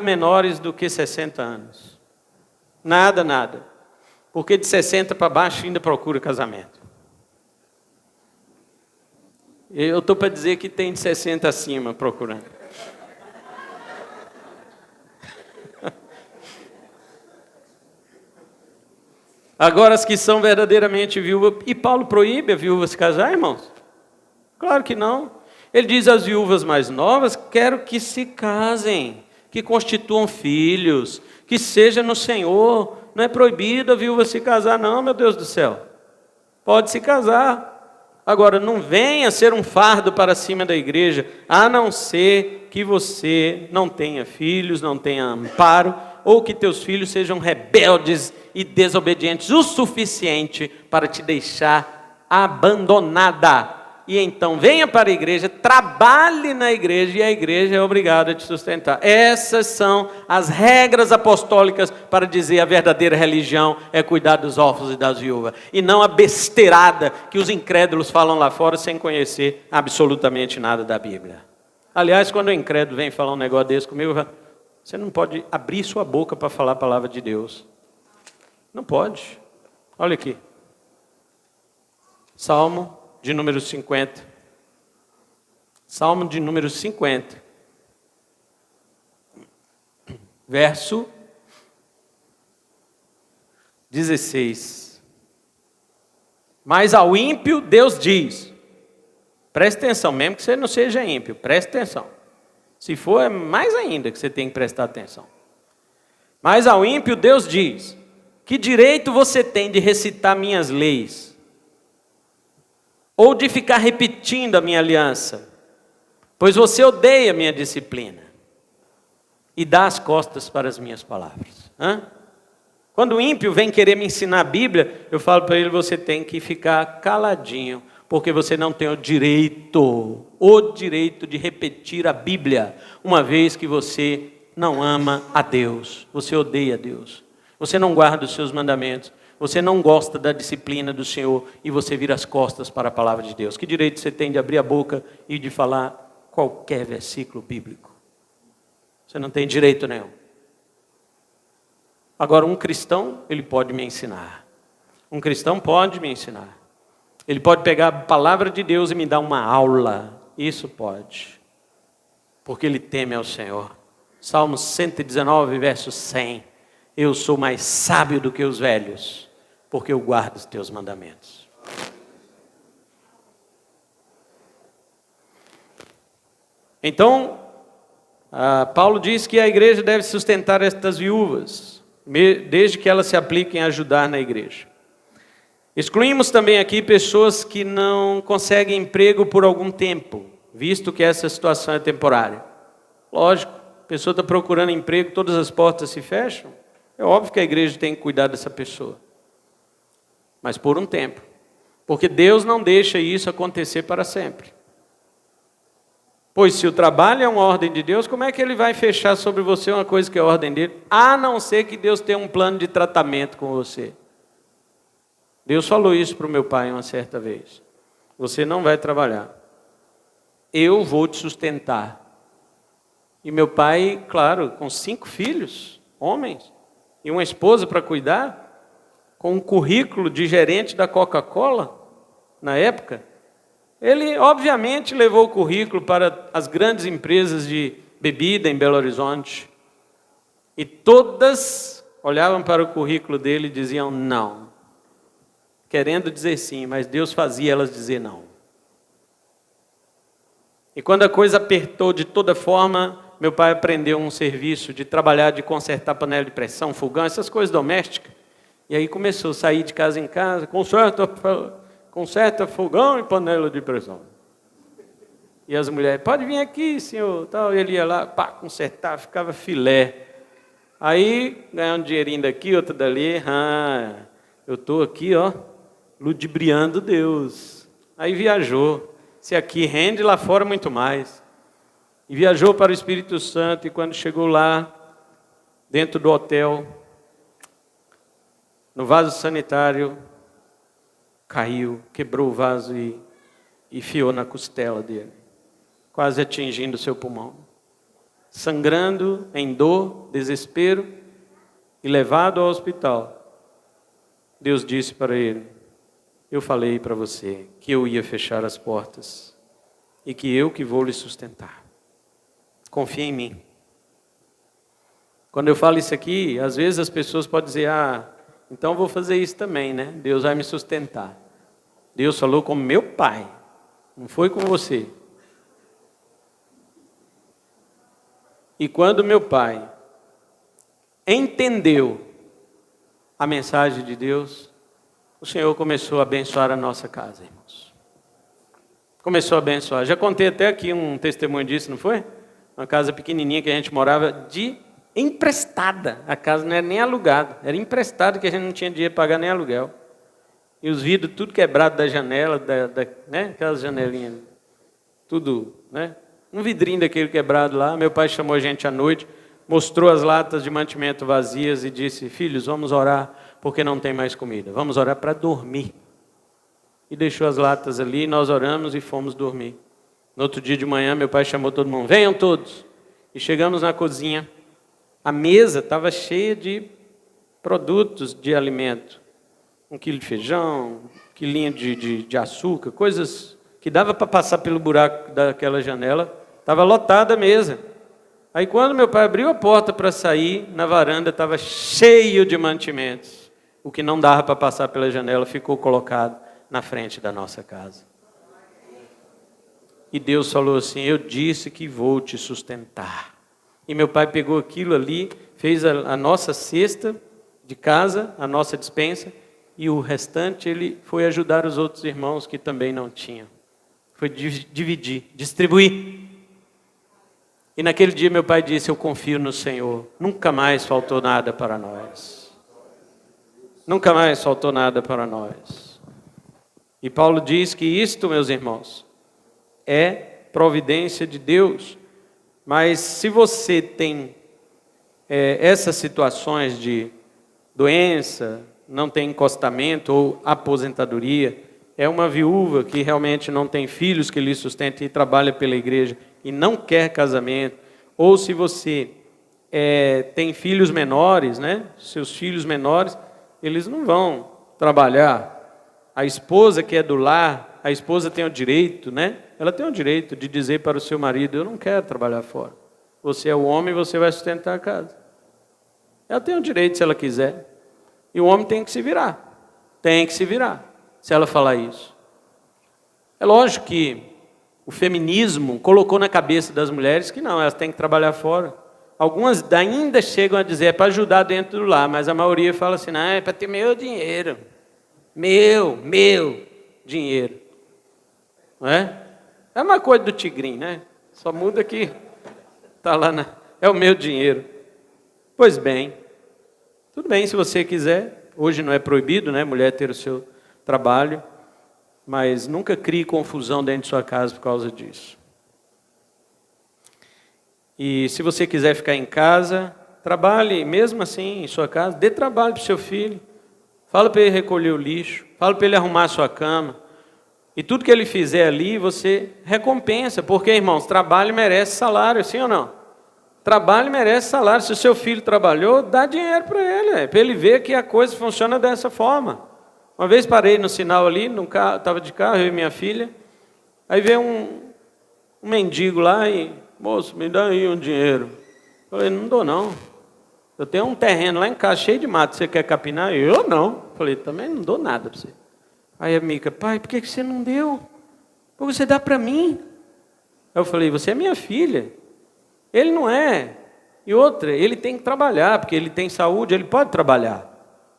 menores do que 60 anos. Nada. Porque de 60 para baixo ainda procura casamento. Eu estou para dizer que tem de 60 acima procurando. Agora as que são verdadeiramente viúvas. E Paulo proíbe a viúva se casar, irmãos? Claro que não. Ele diz às viúvas mais novas: quero que se casem, que constituam filhos, que seja no Senhor. Não é proibido a viúva se casar, não, meu Deus do céu. Pode se casar. Agora, não venha ser um fardo para cima da igreja, a não ser que você não tenha filhos, não tenha amparo, ou que teus filhos sejam rebeldes e desobedientes o suficiente para te deixar abandonada. E então venha para a igreja, trabalhe na igreja, e a igreja é obrigada a te sustentar. Essas são as regras apostólicas para dizer a verdadeira religião é cuidar dos órfãos e das viúvas. E não a besteirada que os incrédulos falam lá fora sem conhecer absolutamente nada da Bíblia. Aliás, quando o incrédulo vem falar um negócio desse comigo, eu falo: você não pode abrir sua boca para falar a palavra de Deus. Não pode. Olha aqui. Salmo de número 50. Salmo de número 50. Verso 16. Mas ao ímpio Deus diz. Preste atenção, mesmo que você não seja ímpio, preste atenção. Se for, é mais ainda que você tem que prestar atenção. Mas ao ímpio Deus diz: que direito você tem de recitar minhas leis? Ou de ficar repetindo a minha aliança? Pois você odeia a minha disciplina e dá as costas para as minhas palavras. Quando o ímpio vem querer me ensinar a Bíblia, eu falo para ele: você tem que ficar caladinho, porque você não tem o direito de repetir a Bíblia, uma vez que você não ama a Deus, você odeia a Deus, você não guarda os seus mandamentos, você não gosta da disciplina do Senhor e você vira as costas para a palavra de Deus. Que direito você tem de abrir a boca e de falar qualquer versículo bíblico? Você não tem direito nenhum. Agora, um cristão, ele pode me ensinar. Um cristão pode me ensinar. Ele pode pegar a palavra de Deus e me dar uma aula. Isso pode. Porque ele teme ao Senhor. Salmo 119, verso 100. Eu sou mais sábio do que os velhos, porque eu guardo os teus mandamentos. Então, Paulo diz que a igreja deve sustentar estas viúvas, desde que elas se apliquem a ajudar na igreja. Excluímos também aqui pessoas que não conseguem emprego por algum tempo, visto que essa situação é temporária. Lógico, a pessoa está procurando emprego, todas as portas se fecham. É óbvio que a igreja tem que cuidar dessa pessoa. Mas por um tempo. Porque Deus não deixa isso acontecer para sempre. Pois se o trabalho é uma ordem de Deus, como é que ele vai fechar sobre você uma coisa que é ordem dele? A não ser que Deus tenha um plano de tratamento com você. Deus falou isso para o meu pai uma certa vez. Você não vai trabalhar. Eu vou te sustentar. E meu pai, claro, com 5 filhos, homens, e uma esposa para cuidar, com um currículo de gerente da Coca-Cola, na época, ele obviamente levou o currículo para as grandes empresas de bebida em Belo Horizonte, e todas olhavam para o currículo dele e diziam não, querendo dizer sim, mas Deus fazia elas dizer não. E quando a coisa apertou de toda forma, meu pai aprendeu um serviço de trabalhar, de consertar panela de pressão, fogão, essas coisas domésticas. E aí começou a sair de casa em casa, conserta fogão e panela de pressão. E as mulheres: pode vir aqui, senhor. Ele ia lá, consertar, ficava filé. Aí, ganhar um dinheirinho daqui, outro dali. Eu estou aqui, ludibriando Deus. Aí viajou. Se aqui rende, lá fora muito mais. E viajou para o Espírito Santo, e quando chegou lá, dentro do hotel, no vaso sanitário, caiu, quebrou o vaso e enfiou na costela dele, quase atingindo o seu pulmão. Sangrando, em dor, desespero, e levado ao hospital, Deus disse para ele: eu falei para você que eu ia fechar as portas e que eu que vou lhe sustentar. Confia em mim. Quando eu falo isso aqui, às vezes as pessoas podem dizer: então eu vou fazer isso também, né? Deus vai me sustentar. Deus falou com meu pai, não foi com você. E quando meu pai entendeu a mensagem de Deus, o Senhor começou a abençoar a nossa casa, irmãos. Começou a abençoar. Já contei até aqui um testemunho disso, não foi? Uma casa pequenininha que a gente morava de emprestada. A casa não era nem alugada, era emprestada, que a gente não tinha dinheiro para pagar nem aluguel. E os vidros tudo quebrado da janela, né? Aquelas janelinhas, tudo, né? Um vidrinho daquele quebrado lá. Meu pai chamou a gente à noite, mostrou as latas de mantimento vazias e disse: filhos, vamos orar, porque não tem mais comida. Vamos orar para dormir. E deixou as latas ali, nós oramos e fomos dormir. No outro dia de manhã, meu pai chamou todo mundo: venham todos. E chegamos na cozinha. A mesa estava cheia de produtos de alimento. 1 quilo de feijão, 1 quilinho de açúcar, coisas que dava para passar pelo buraco daquela janela. Estava lotada a mesa. Aí quando meu pai abriu a porta para sair, na varanda estava cheio de mantimentos. O que não dava para passar pela janela ficou colocado na frente da nossa casa. E Deus falou assim: eu disse que vou te sustentar. E meu pai pegou aquilo ali, fez a nossa cesta de casa, a nossa despensa, e o restante ele foi ajudar os outros irmãos que também não tinham. Foi dividir, distribuir. E naquele dia meu pai disse: eu confio no Senhor. Nunca mais faltou nada para nós. Nunca mais faltou nada para nós. E Paulo diz que isto, meus irmãos, é providência de Deus. Mas se você tem essas situações de doença, não tem encostamento ou aposentadoria, é uma viúva que realmente não tem filhos que lhe sustentem e trabalha pela igreja e não quer casamento, ou se você tem filhos menores, né? Seus filhos menores, eles não vão trabalhar. A esposa que é do lar, a esposa tem o direito, né? Ela tem o direito de dizer para o seu marido: eu não quero trabalhar fora. Você é o homem, você vai sustentar a casa. Ela tem o direito se ela quiser. E o homem tem que se virar. Tem que se virar, se ela falar isso. É lógico que o feminismo colocou na cabeça das mulheres que não, elas têm que trabalhar fora. Algumas ainda chegam a dizer: é para ajudar dentro do lar, mas a maioria fala assim: não, é para ter meu dinheiro. Meu dinheiro. Não é? É uma coisa do tigrinho, né? Só muda que está lá é o meu dinheiro. Pois bem, tudo bem se você quiser. Hoje não é proibido, né? Mulher ter o seu trabalho. Mas nunca crie confusão dentro de sua casa por causa disso. E se você quiser ficar em casa, trabalhe mesmo assim em sua casa. Dê trabalho para o seu filho. Fala para ele recolher o lixo. Fala para ele arrumar a sua cama. E tudo que ele fizer ali, você recompensa. Porque, irmãos, trabalho merece salário, sim ou não? Trabalho merece salário. Se o seu filho trabalhou, dá dinheiro para ele. Para ele ver que a coisa funciona dessa forma. Uma vez parei no sinal ali, estava de carro, eu e minha filha. Aí veio um mendigo lá e: moço, me dá aí um dinheiro. Eu falei: não dou não. Eu tenho um terreno lá em casa cheio de mato, você quer capinar? Eu não. Eu falei: também não dou nada para você. Aí a Mica: pai, por que você não deu? Porque você dá para mim. Aí eu falei: você é minha filha. Ele não é. E outra, ele tem que trabalhar, porque ele tem saúde, ele pode trabalhar.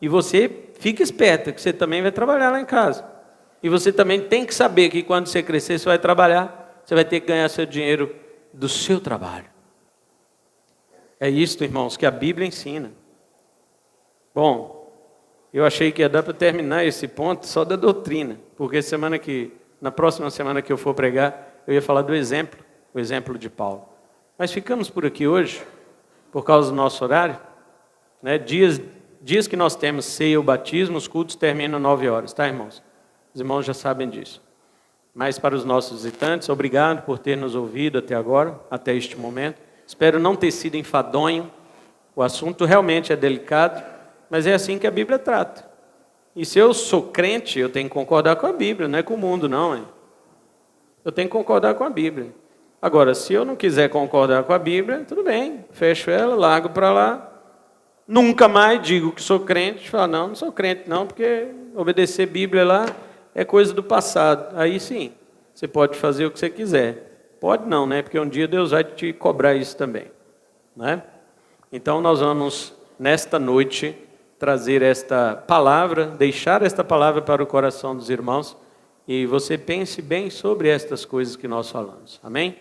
E você fica esperta, que você também vai trabalhar lá em casa. E você também tem que saber que quando você crescer, você vai trabalhar, você vai ter que ganhar seu dinheiro do seu trabalho. É isto, irmãos, que a Bíblia ensina. Bom, eu achei que ia dar para terminar esse ponto só da doutrina, porque semana que Na próxima semana que eu for pregar, eu ia falar do exemplo, o exemplo de Paulo. Mas ficamos por aqui hoje, por causa do nosso horário, né? Dias que nós temos ceia ou batismo, os cultos terminam 9 horas, tá, irmãos? Os irmãos já sabem disso. Mas para os nossos visitantes, obrigado por ter nos ouvido até agora, até este momento. Espero não ter sido enfadonho. O assunto realmente é delicado, mas é assim que a Bíblia trata. E se eu sou crente, eu tenho que concordar com a Bíblia, não é com o mundo, não. Hein? Eu tenho que concordar com a Bíblia. Agora, se eu não quiser concordar com a Bíblia, tudo bem, fecho ela, largo para lá. Nunca mais digo que sou crente, falo, não sou crente não, porque obedecer Bíblia lá é coisa do passado. Aí sim, você pode fazer o que você quiser. Pode não, né? Porque um dia Deus vai te cobrar isso também, né? Então nós vamos, nesta noite, trazer esta palavra, deixar esta palavra para o coração dos irmãos, e você pense bem sobre estas coisas que nós falamos. Amém?